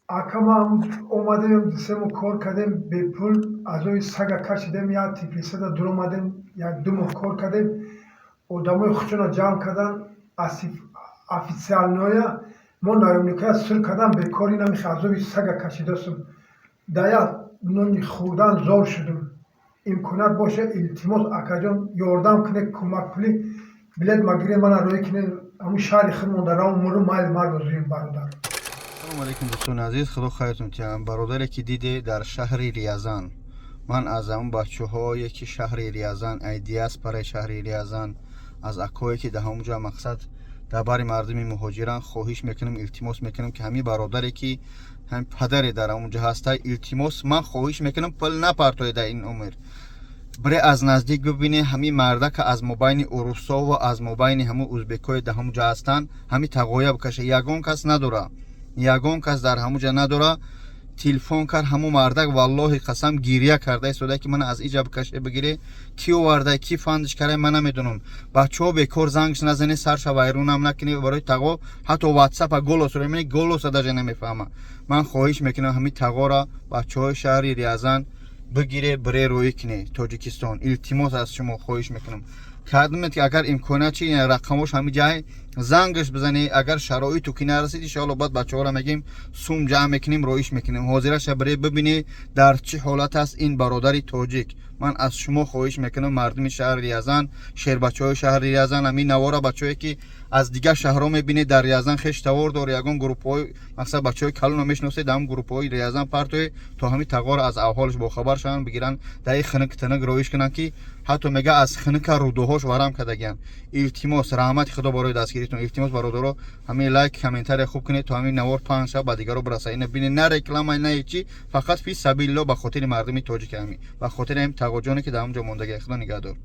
Akama omadem disemo kor kadem be pul azoy saga kashidem ya tiflisada durumadem ya dumo kor kadem odamoy khuchuna jam kadan asif официальное мо наёмника сул кадам бекори намеша азоби сага кашидасум дая нони хурдан зор шудум имконат боша илтимос акаҷон ёрдам кунед кӯмак кунӣ билет магире мана рӯй кинед ҳамун шаҳри хид мондараам муру майл мардозуем бародар. Салому алейкум дӯстони азиз, худо хайртон тиям. Бародаре ки диде дар шаҳри Риязан, ман аз ҳамун бачаҳое ки шаҳри Риязан ай диаспораи шаҳри Риязан аз акое ки дар ҳамунҷо мақсад дар бари мардуми муҳоҷиран хоҳиш мекунам, илтимос мекунам ки ҳамин бародаре ки ҳамин падаре дар ҳамунҷо ҳаста, илтимос ман хоҳиш мекунам пул напартоед дар ин умр, бире аз наздик бибине ҳамин марда ки аз мобайни урусо ва аз мобайни ҳамун ӯзбекое дар ҳамунҷо ҳастанд ҳамин тағоя бикаша. Ягон кас надора, ягон кас дар ҳамунҷо надора. Телефон кард ҳамун мардак, валлоҳи қасам гирия карда истода ки мана аз иҷа бикаше бигире, ки оварда, ки фандиш карда ман намедонам. Бачаҳо бекор зангш назане, сарша вайрунам накуне барои тағо, ҳатто ватсапа голосро мебине, голоса даже намефаҳма. Ман хоҳиш мекунам ҳамин тағора бачаҳои шаҳри Риязан бигире бире рӯӣ куне Тоҷикистон. Илтимос аз шумо хоҳиш мекунам. Кардмед ки агар имконат чи рақамош ҳамин ҷай зангаш бизанӣ, агар шароиту ки нарасид иншоалло баъд бачаҳоро мегим сум ҷамъ мекунем, роиш мекунем. Ҳозираша бире бибинӣ дар чӣ ҳолат аст ин бародари тоҷик. Ман аз шумо хоҳиш мекунам, мардуми шаҳри Риязан, шербачаҳои шаҳри Риязан, ҳамин навора бачаҳое ки аз дигар шаҳрҳо мебинед дар Риязан хештавор дор, ягон группаҳои мақсад бачаҳои калонро мешиносед, ҳамн группаҳои Риязан партоед то ҳамин тағора аз аҳволаш бохабар шаванд, бигиранд дар ин хинак тинак роиш кунанд ки ҳатто мега аз хинака рудоҳош варам кардагиянд. Илтимос, раҳмати худо барои дастгиритон. Илтимос бародаро ҳамин лайк, комментария хуб кунед то ҳамин навор паҳн шавад, ба дигаро бирасад. Бинед на реклама, на ҳечи, фақат фи сабилилло ба хотири мардуми тоҷик ҳамин, ба хотири ҳамин тағоҷоне ки дар ҳамунҷо мондагиянд. Худо нигаҳдор.